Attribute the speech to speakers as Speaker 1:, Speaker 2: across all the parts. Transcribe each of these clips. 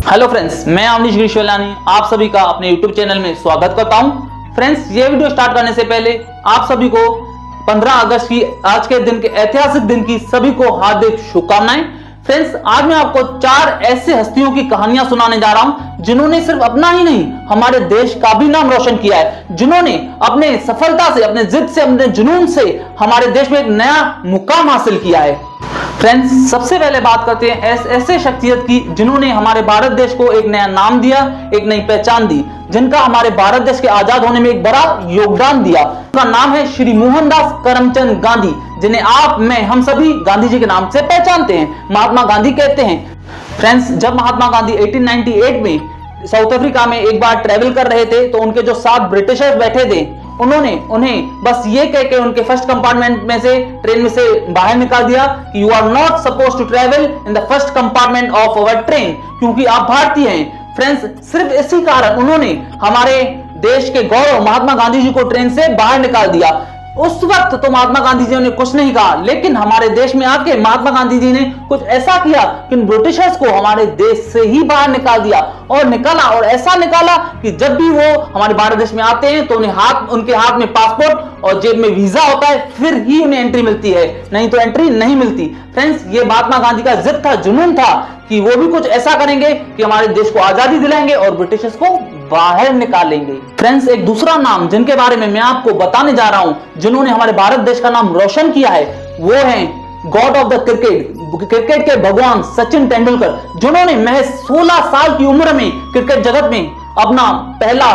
Speaker 1: Hello friends, मैं अवनीश गिरीश्वरलानी आप सभी का अपने यूट्यूब चैनल में स्वागत करता हूं। फ्रेंड्स, ये वीडियो स्टार्ट करने से पहले आप सभी को 15 अगस्त की आज के दिन के ऐतिहासिक दिन की सभी को हार्दिक शुभकामनाएं। फ्रेंड्स, आज मैं आपको 4 ऐसी हस्तियों की कहानियां सुनाने जा रहा हूं जिन्होंने सिर्फ अपना ही नहीं हमारे देश का भी नाम रोशन किया है, जिन्होंने अपने सफलता से, अपने जिद से, अपने जुनून से हमारे देश में एक नया मुकाम हासिल किया है। फ्रेंड्स, सबसे पहले बात करते हैं ऐसे शख्सियत की जिन्होंने हमारे भारत देश को एक नया नाम दिया, एक नई पहचान दी, जिनका हमारे भारत देश के आजाद होने में एक बड़ा योगदान दिया। उनका नाम है श्री मोहनदास करमचंद गांधी, जिन्हें आप, मैं, हम सभी गांधी जी के नाम से पहचानते हैं, महात्मा गांधी कहते हैं। फ्रेंड्स, जब महात्मा गांधी 1898 में साउथ अफ्रीका में एक बार ट्रेवल कर रहे थे तो उनके जो 7 ब्रिटिशर्स बैठे थे उन्होंने उन्हें बस ये कह के उनके फर्स्ट कंपार्टमेंट में से, ट्रेन में से बाहर निकाल दिया कि you are not suppose to travel in the first compartment of our train, क्योंकि आप भारतीय हैं। फ्रेंड्स, सिर्फ इसी कारण उन्होंने हमारे देश के गौरव महात्मा गांधी जी को ट्रेन से बाहर निकाल दिया। उस वक्त तो महात्मा गांधी जी ने कुछ नहीं कहा, लेकिन हमारे देश में आके महात्मा गांधी जी ने कुछ ऐसा किया कि ब्रिटिशर्स को हमारे देश से ही बाहर निकाल दिया, और निकाला, और ऐसा निकाला कि जब भी वो हमारे भारत देश में आते हैं तो उनके हाथ में पासपोर्ट और जेब में वीजा होता है, फिर ही उन्हें एंट्री मिलती है, नहीं तो एंट्री नहीं मिलती। फ्रेंड्स, ये महात्मा गांधी का जिद था, जुनून था कि वो भी कुछ ऐसा करेंगे कि हमारे देश को आजादी दिलाएंगे और ब्रिटिशर्स को बाहर निकालेंगे। फ्रेंड्स, एक दूसरा नाम जिनके बारे में मैं आपको बताने जा रहा हूं, जिन्होंने हमारे भारत देश का नाम रोशन किया है, वो हैं गॉड ऑफ द क्रिकेट के भगवान सचिन तेंदुलकर, जिन्होंने महज 16 साल की उम्र में क्रिकेट जगत में अपना पहला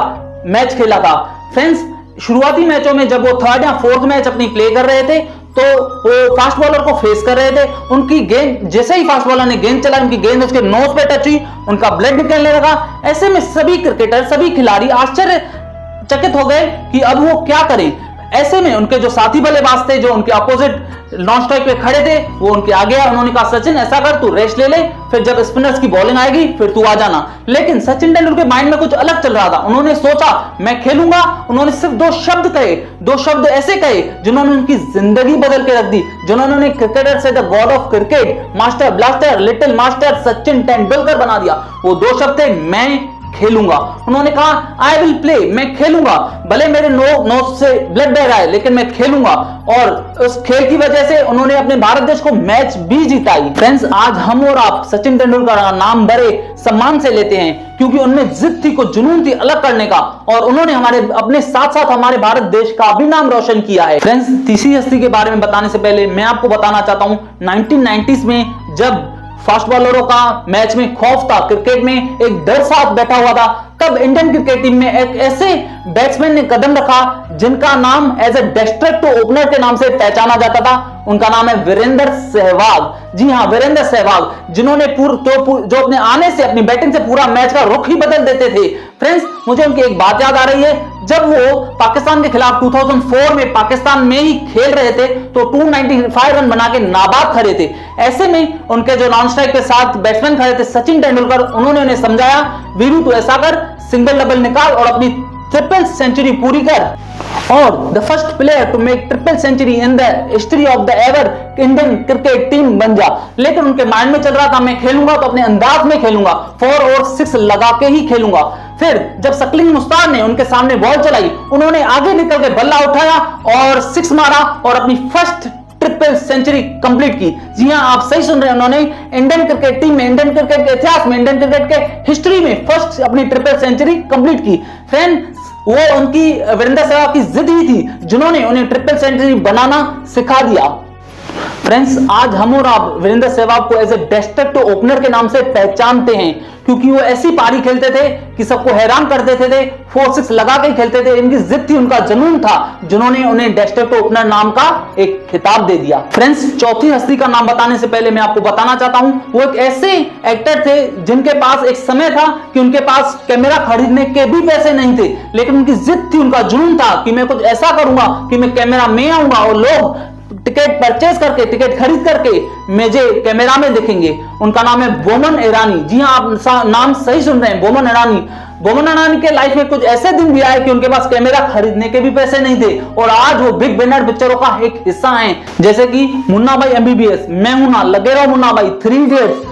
Speaker 1: मैच खेला था। फ्रेंड्स, शुरुआती मैचों में जब वो 3rd या 4th मैच अपनी प्ले कर रहे थे तो वो फास्ट बॉलर को फेस कर रहे थे। उनकी गेंद, जैसे ही फास्ट बॉलर ने गेंद चला, उनकी गेंद उसके नोज पे टच हुई, उनका ब्लड निकलने लगा। ऐसे में सभी क्रिकेटर, सभी खिलाड़ी आश्चर्यचकित हो गए कि अब वो क्या करें। ऐसे में उनके जो साथी बल्लेबाज थे, जो उनके अपोजिट नॉन स्ट्राइक पे खड़े थे, वो उनके आगे आए। उन्होंने कहा, सचिन ऐसा कर, तू रेस्ट ले ले, फिर जब स्पिनर्स की बॉलिंग आएगी फिर तू आ जाना। लेकिन सचिन तेंदुलकर के माइंड में कुछ अलग चल रहा था। उन्होंने सोचा मैं खेलूंगा। उन्होंने सिर्फ 2 शब्द कहे, 2 शब्द ऐसे कहे जिन्होंने उनकी जिंदगी बदल के रख दी, जिन्होंने उन्हें क्रिकेटर से the God of cricket, master blaster, little master Sachin Tendulkar बना दिया। वो 2 शब्द थे, मैं खेलूंगा। उन्होंने कहा, आई विल प्ले, मैं खेलूंगा, भले मेरे नोज से ब्लड बह रहा है लेकिन मैं खेलूंगा। और उस खेल की वजह से उन्होंने अपने भारत देश को मैच भी जिताई। फ्रेंड्स, आज हम और आप सचिन तेंदुलकर का नाम बड़े सम्मान से लेते हैं, क्योंकि उनमें जिद थी, कुछ जुनून थी अलग करने का, और उन्होंने अपने साथ साथ हमारे भारत देश का भी नाम रोशन किया है। फ्रेंड्स, तीसरी हस्ती के बारे में बताने से पहले मैं आपको बताना चाहता हूं, 1990s में जब फास्ट बॉलरों का मैच में खौफ था, क्रिकेट में एक डर साथ बैठा हुआ था, तब इंडियन क्रिकेट टीम में एक ऐसे बैट्समैन ने कदम रखा जिनका नाम एज ए डिस्ट्रक्टिव ओपनर के नाम से पहचाना जाता था। उनका नाम है वीरेंद्र सहवाग। जी हां, वीरेंद्र सहवाग, जिन्होंने जो अपने आने से, अपनी बैटिंग से पूरा मैच का रुख ही बदल देते थे। फ्रेंड्स, मुझे उनकी एक बात याद आ रही है, जब वो पाकिस्तान के खिलाफ 2004 में पाकिस्तान में ही खेल रहे थे तो 295 रन बना के नाबाद खड़े थे। ऐसे में उनके जो नॉन स्ट्राइक के साथ बैट्समैन खड़े थे सचिन तेंदुलकर, उन्होंने उन्हें समझाया, वीरू तू ऐसा कर, सिंगल डबल निकाल और अपनी ट्रिपल सेंचुरी पूरी कर, और the first player to make triple century in the history of the ever Indian cricket team बन जा। लेकिन उनके माइंड में चल रहा था, मैं खेलूंगा तो अपने अंदाज में खेलूंगा, 4 और 6 लगा के ही खेलूंगा। फिर जब सकलिंग मुस्तार ने उनके सामने बॉल चलाई, उन्होंने आगे निकल के बल्ला उठाया और 6 मारा और अपनी फर्स्ट ट्रिपल सेंचुरी कंप्लीट की। जी हां, आप सही सुन रहे हैं, उन्होंने इंडियन क्रिकेट टीम में, इंडियन क्रिकेट के इतिहास में, इंडियन क्रिकेट के हिस्ट्री में फर्स्ट अपनी ट्रिपल सेंचुरी कंप्लीट की। फ्रेंड्स, वो उनकी वीरेंद्र सहवाग की जिद ही थी जिन्होंने उन्हें ट्रिपल सेंचुरी बनाना सिखा दिया। फ्रेंड्स, आज हम और आप वीरेंद्र सहवाग को एज ए डिस्ट्रक्टिव ओपनर के नाम से पहचानते हैं, क्योंकि वो ऐसी पारी खेलते थे कि सबको हैरान कर देते थे, 4-6 लगा के खेलते थे। इनकी जिद थी, उनका जुनून था, जिन्होंने उन्हें डिस्ट्रक्टिव ओपनर नाम का एक खिताब दे दिया। फ्रेंड्स, चौथी हस्ती का नाम बताने से पहले मैं आपको बताना चाहता हूं, वो एक ऐसे एक्टर थे जिनके पास एक समय था कि उनके पास कैमरा खरीदने के भी पैसे नहीं थे, लेकिन उनकी जिद थी, उनका जुनून था कि मैं कुछ ऐसा करूंगा कि मैं कैमरा में आऊंगा और लोग टिकट परचेज करके, टिकट खरीद करके मुझे कैमरा में देखेंगे। उनका नाम है बोमन ईरानी। जी हां, आप नाम सही सुन रहे हैं, बोमन ईरानी। बोमन ईरानी के लाइफ में कुछ ऐसे दिन भी आए कि उनके पास कैमरा खरीदने के भी पैसे नहीं थे, और आज वो बिग बैनर पिक्चरों का एक हिस्सा हैं, जैसे कि मुन्ना भाई MBBS, मैं हूं ना, लगे रहो मुन्ना भाई, 3 इडियट्स,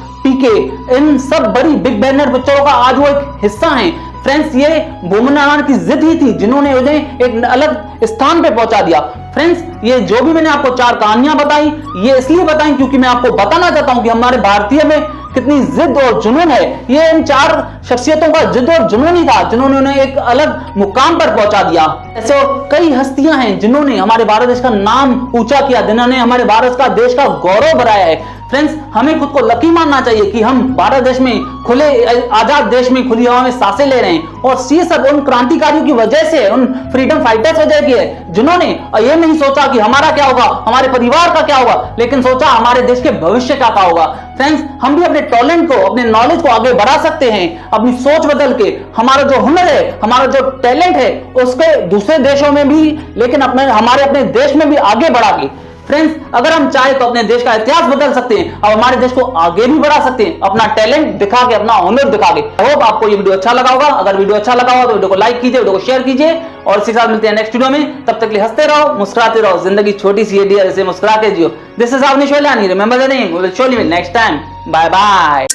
Speaker 1: के इन सब बड़ी बिग बैनर पिक्चरों का आज वो एक हिस्सा हैं। फ्रेंड्स, ये बोमन ईरानी की जिद ही थी जिन्होंने उन्हें एक अलग स्थान पे पहुंचा दिया। फ्रेंड्स, ये जो भी मैंने आपको 4 कहानियां बताई, ये इसलिए बताई क्योंकि मैं आपको बताना चाहता हूं कि हमारे भारतीय में कितनी जिद और जुनून है। ये इन 4 शख्सियतों का जिद और जुनून ही था जिन्होंने उन्हें एक अलग मुकाम पर पहुंचा दिया। ऐसे और कई हस्तियां हैं जिन्होंने हमारे भारत देश का नाम ऊंचा किया, जिन्होंने हमारे भारत का देश का गौरव बढ़ाया है। फ्रेंड्स, हमें खुद को लकी मानना चाहिए कि हम भारत देश में खुले आजाद देश में खुली हवा में सांसें ले रहे हैं, और ये सब उन क्रांतिकारियों की वजह से, उन फ्रीडम फाइटर्स वजह की है जिन्होंने ये नहीं सोचा कि हमारा क्या होगा, हमारे परिवार का क्या होगा, लेकिन सोचा हमारे देश के भविष्य का क्या होगा। फ्रेंड्स, हम भी अपने टैलेंट को, अपने नॉलेज को आगे बढ़ा सकते हैं, अपनी सोच बदल के। हमारा जो हुनर है, हमारा जो टैलेंट है, उसके दूसरे देशों में भी, लेकिन हमारे अपने देश में भी आगे बढ़ा के। फ्रेंड्स, अगर हम चाहे तो अपने देश का इतिहास बदल सकते हैं और हमारे देश को आगे भी बढ़ा सकते हैं, अपना टैलेंट दिखा के, अपना हुनर दिखा के। आई होप आपको ये वीडियो अच्छा लगा होगा। अगर वीडियो अच्छा लगा हो तो वीडियो को लाइक कीजिए, वीडियो को शेयर कीजिए, और इसी के साथ मिलते हैं नेक्स्ट वीडियो में। तब तक के लिए हंसते रहो, मुस्कुराते रहो, जिंदगी छोटी सी है डियर, इसे मुस्कुरा के जियो। This is Avneesh Velani, remember the name, we will शोली नेक्स्ट टाइम। Bye bye.